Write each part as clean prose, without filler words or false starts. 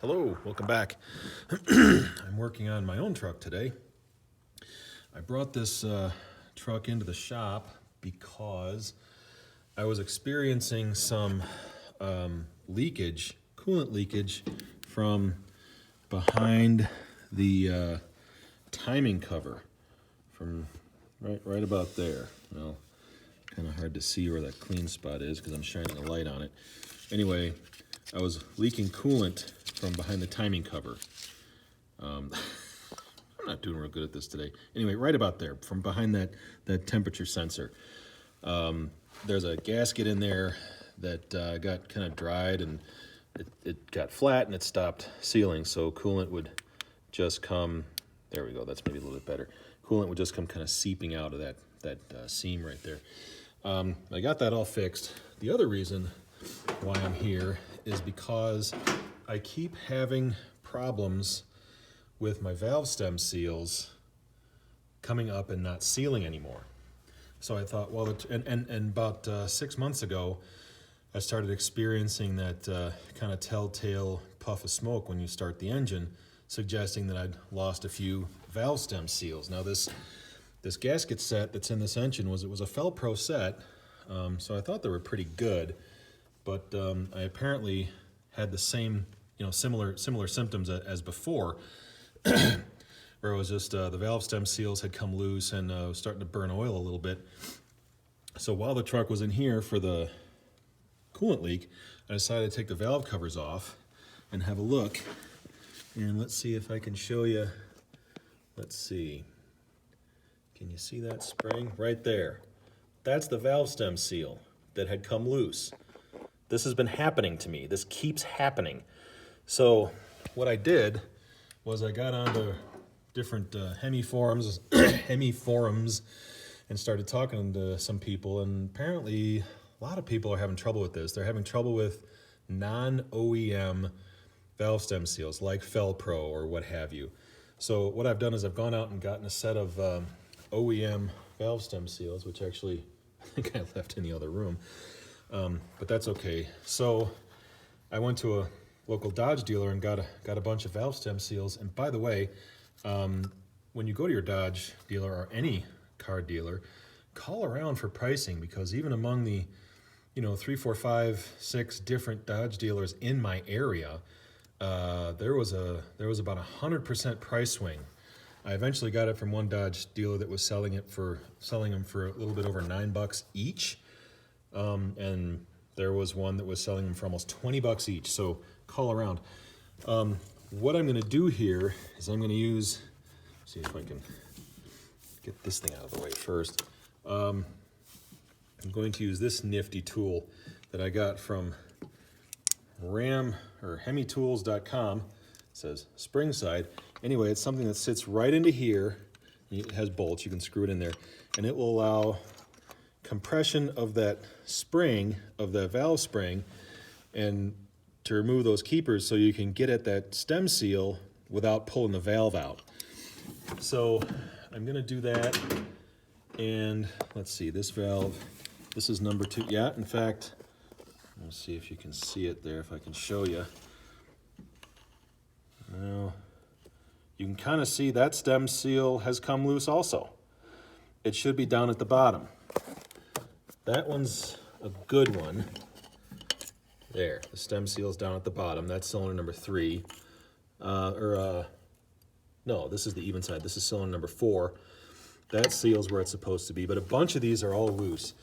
Hello, welcome back. I'm working on my own truck today. I brought this truck into the shop because I was experiencing some leakage, coolant leakage from behind the timing cover, from right about there. Well, kind of hard to see where that clean spot is because I'm shining a light on it. Anyway, I was leaking coolant from behind the timing cover. I'm not doing real good at this today. Anyway, right about there, from behind that temperature sensor. There's a gasket in there that got kind of dried, and it got flat and it stopped sealing, so coolant would just come, there we go, that's maybe a little bit better. Coolant would just come kind of seeping out of that seam right there. I got that all fixed. The other reason why I'm here is because I keep having problems with my valve stem seals coming up and not sealing anymore. So I thought, well, and about 6 months ago, I started experiencing that kind of telltale puff of smoke when you start the engine, suggesting that I'd lost a few valve stem seals. Now this gasket set that's in this engine was a Felpro set, so I thought they were pretty good, but I apparently had the same, similar symptoms as before, where it was just the valve stem seals had come loose and was starting to burn oil a little bit. So while the truck was in here for the coolant leak, I decided to take the valve covers off and have a look. And let's see if I can show you. Let's see. Can you see that spring? Right there. That's the valve stem seal that had come loose. This has been happening to me. This keeps happening. So what I did was I got onto different Hemi forums, and started talking to some people, and apparently a lot of people are having trouble with this. They're having trouble with non-OEM valve stem seals like Felpro or what have you. So what I've done is I've gone out and gotten a set of OEM valve stem seals, which actually I think I left in the other room, but that's okay. So I went to a local Dodge dealer and got a bunch of valve stem seals. And by the way, when you go to your Dodge dealer or any car dealer, call around for pricing, because even among the 3, 4, 5, 6 different Dodge dealers in my area, there was about 100% price swing. I eventually got it from one Dodge dealer that was selling them for a little bit over $9 each, and there was one that was selling them for almost $20 each. So call around. What I'm going to do here is I'm going to use. See if I can get this thing out of the way first. I'm going to use this nifty tool that I got from hemitools.com. It says Springside. Anyway, it's something that sits right into here. It has bolts, you can screw it in there, and it will allow compression of that spring, of the valve spring, and to remove those keepers so you can get at that stem seal without pulling the valve out. So I'm going to do that, and let's see, this valve, this is number 2. Yeah, in fact, let's see if you can see it there, if I can show you. Well, you can kind of see that stem seal has come loose also. It should be down at the bottom. That one's a good one. There, the stem seal's down at the bottom. That's cylinder number 3. No, this is the even side. This is cylinder number 4. That seal's where it's supposed to be, but a bunch of these are all loose.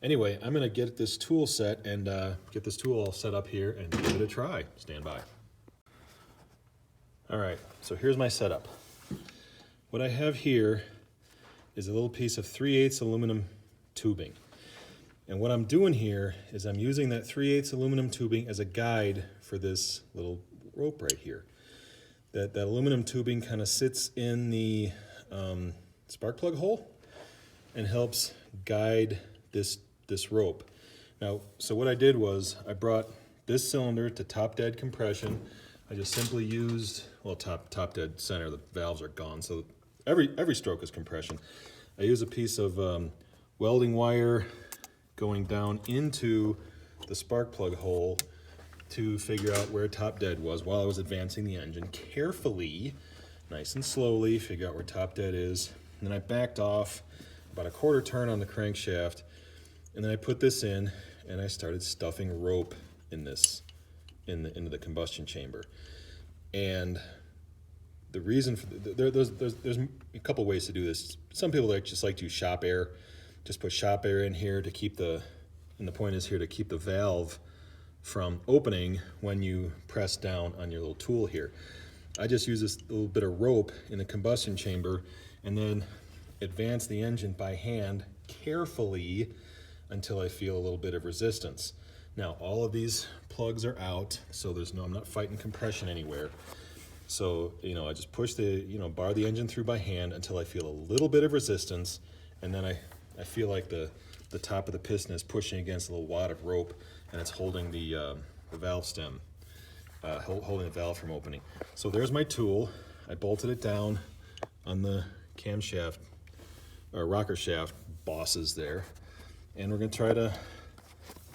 Anyway, I'm gonna get this tool set and get this tool all set up here and give it a try. Stand by. All right, so here's my setup. What I have here is a little piece of 3/8 aluminum tubing. And what I'm doing here is I'm using that 3/8 aluminum tubing as a guide for this little rope right here. That aluminum tubing kind of sits in the spark plug hole and helps guide this rope. Now, so what I did was I brought this cylinder to top dead compression. I just simply used, well, top dead center, the valves are gone, so every stroke is compression. I use a piece of welding wire going down into the spark plug hole to figure out where top dead was while I was advancing the engine carefully, nice and slowly, figure out where top dead is. And then I backed off about a quarter turn on the crankshaft, and then I put this in and I started stuffing rope in this, into the combustion chamber. And the reason for there's a couple ways to do this. Some people just like to use shop air, just put shop air in here to keep and the point is here to keep the valve from opening when you press down on your little tool here. I just use this little bit of rope in the combustion chamber and then advance the engine by hand carefully until I feel a little bit of resistance. Now all of these plugs are out, so I'm not fighting compression anywhere. So, I just push bar the engine through by hand until I feel a little bit of resistance, and then I feel like the top of the piston is pushing against a little wad of rope, and it's holding the valve stem, holding the valve from opening. So there's my tool. I bolted it down on the camshaft, or rocker shaft bosses there, and we're going to try to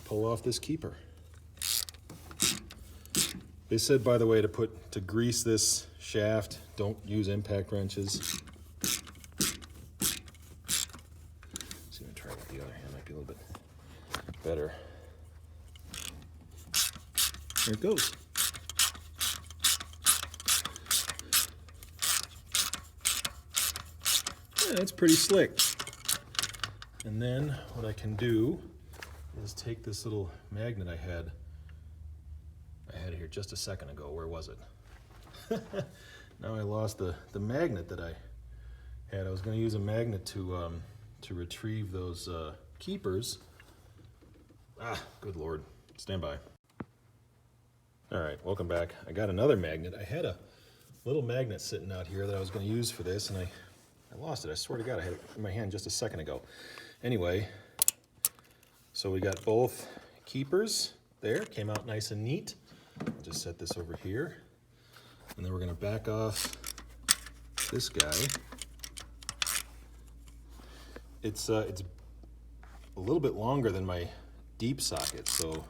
pull off this keeper. They said, by the way, to grease this shaft, don't use impact wrenches. See, I'm gonna try with the other hand, might be a little bit better. There it goes. Yeah, that's pretty slick. And then what I can do is take this little magnet I had here just a second ago. Where was it? Now I lost the magnet that I had. I was going to use a magnet to retrieve those keepers. Good Lord. Stand by. All right, welcome back. I got another magnet. I had a little magnet sitting out here that I was going to use for this, and I lost it. I swear to God, I had it in my hand just a second ago. Anyway, so we got both keepers there. Came out nice and neat. I'll just set this over here, and then we're going to back off this guy. It's a little bit longer than my deep socket, so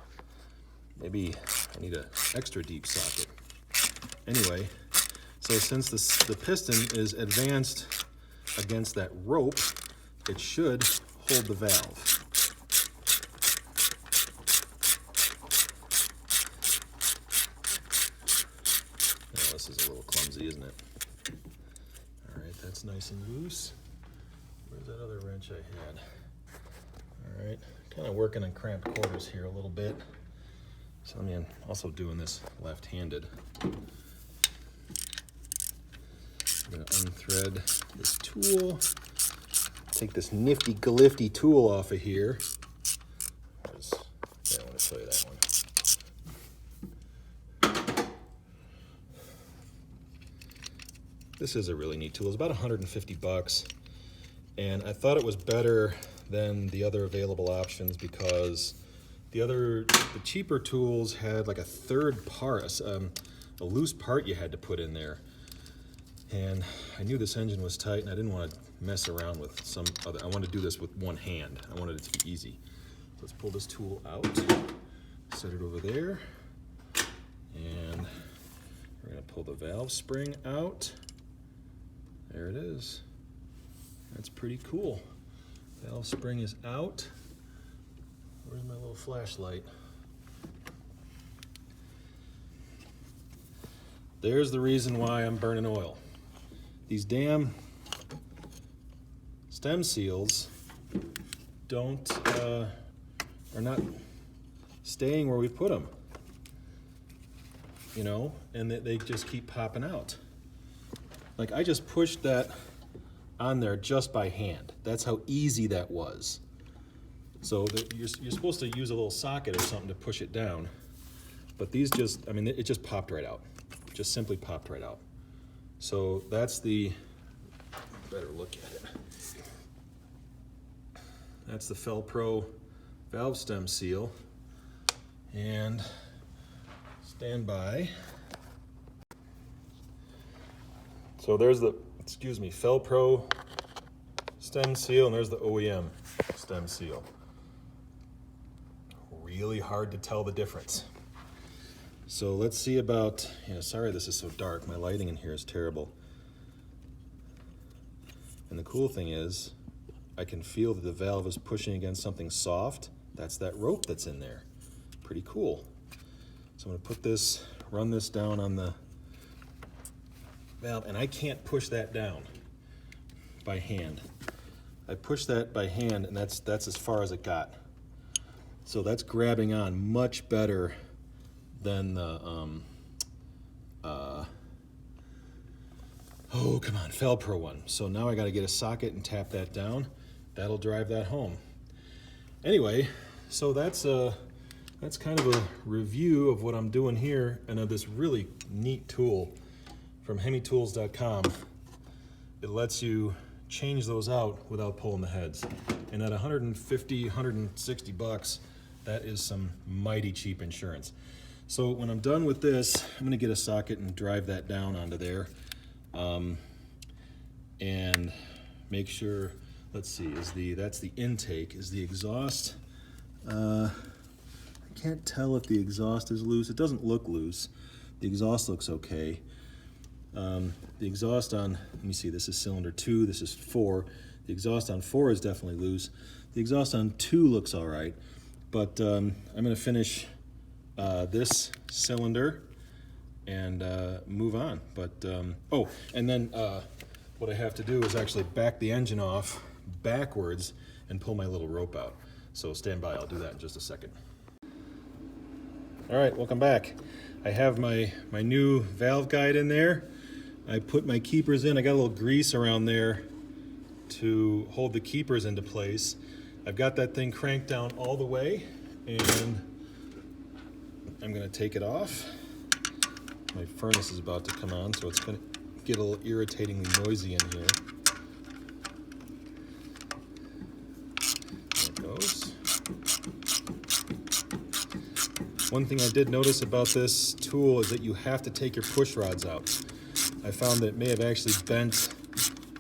maybe I need an extra deep socket. Anyway, so since the piston is advanced against that rope, it should hold the valve. This is a little clumsy, isn't it? All right, that's nice and loose. Where's that other wrench I had? All right, kind of working in cramped quarters here a little bit. So I'm also doing this left-handed. I'm gonna unthread this tool, take this nifty glifty tool off of here. I want to show you that one. This is a really neat tool. It's about 150 bucks, and I thought it was better than the other available options because the cheaper tools had like a third part, a loose part you had to put in there. And I knew this engine was tight, and I didn't want to mess around with some other. I wanted to do this with one hand. I wanted it to be easy. Let's pull this tool out, set it over there, and we're going to pull the valve spring out. There it is. That's pretty cool. Valve spring is out. Where's my little flashlight? There's the reason why I'm burning oil. These damn stem seals are not staying where we put them, and they just keep popping out. Like, I just pushed that on there just by hand. That's how easy that was. So you're supposed to use a little socket or something to push it down, but these it just popped right out. Just simply popped right out. So that's better look at it. That's the Felpro valve stem seal. And stand by. So there's the, Felpro stem seal, and there's the OEM stem seal. Really hard to tell the difference. So let's see about, sorry this is so dark. My lighting in here is terrible. And the cool thing is, I can feel that the valve is pushing against something soft. That's that rope that's in there. Pretty cool. So I'm gonna run this down on the valve, and I can't push that down by hand. I pushed that by hand, and that's as far as it got. So that's grabbing on much better than the, oh, come on, Felpro one. So now I gotta get a socket and tap that down. That'll drive that home. Anyway, so that's kind of a review of what I'm doing here and of this really neat tool from HemiTools.com. It lets you change those out without pulling the heads. And at 150, 160 bucks, that is some mighty cheap insurance. So when I'm done with this, I'm gonna get a socket and drive that down onto there. And make sure, let's see, that's the intake. Is the exhaust, I can't tell if the exhaust is loose. It doesn't look loose. The exhaust looks okay. The exhaust on, let me see, this is cylinder 2, this is 4. The exhaust on 4 is definitely loose. The exhaust on 2 looks all right, but I'm gonna finish this cylinder and move on. But, oh, and then what I have to do is actually back the engine off backwards and pull my little rope out. So stand by, I'll do that in just a second. All right, welcome back. I have my new valve guide in there. I put my keepers in. I got a little grease around there to hold the keepers into place. I've got that thing cranked down all the way, and I'm gonna take it off. My furnace is about to come on, so it's gonna get a little irritatingly noisy in here. There it goes. One thing I did notice about this tool is that you have to take your push rods out. I found that it may have actually bent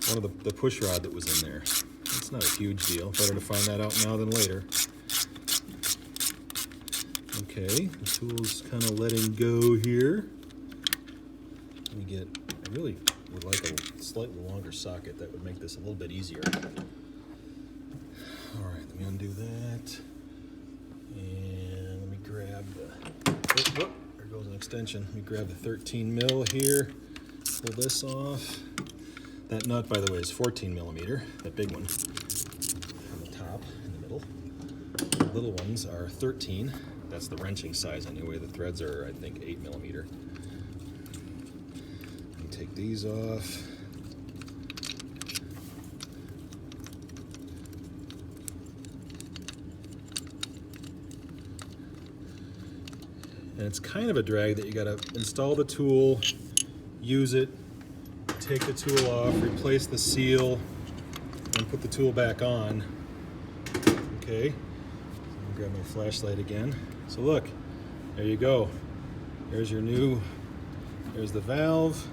one of the push rod that was in there. It's not a huge deal. Better to find that out now than later. Okay, the tool's kind of letting go here. Let me I really would like a slightly longer socket. That would make this a little bit easier. All right, let me undo that. And let me grab there goes an extension. Let me grab the 13 mil here. Pull this off. That nut, by the way, is 14 millimeter, that big one on the top, in the middle. The little ones are 13. That's the wrenching size anyway. The threads are, I think, 8 millimeter. Let me take these off. And it's kind of a drag that you gotta install the tool, use it, take the tool off, replace the seal, and put the tool back on. Okay, so I'll grab my flashlight again. So look, there you go. There's there's the valve.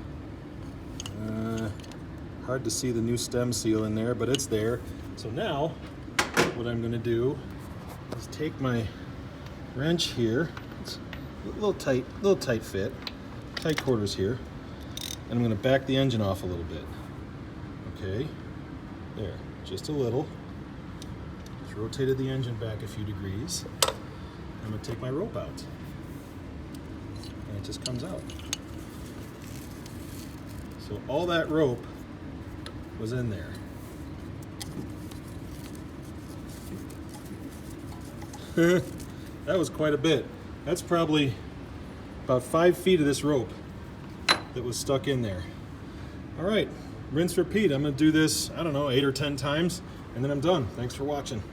Hard to see the new stem seal in there, but it's there. So now, what I'm gonna do is take my wrench here. It's a little tight fit, tight quarters here. And I'm going to back the engine off a little bit. Okay, there, just a little. Just rotated the engine back a few degrees. I'm going to take my rope out. And it just comes out. So all that rope was in there. That was quite a bit. That's probably about 5 feet of this rope that was stuck in there. All right, rinse, repeat. I'm gonna do this, I don't know, 8 or 10 times, and then I'm done. Thanks for watching.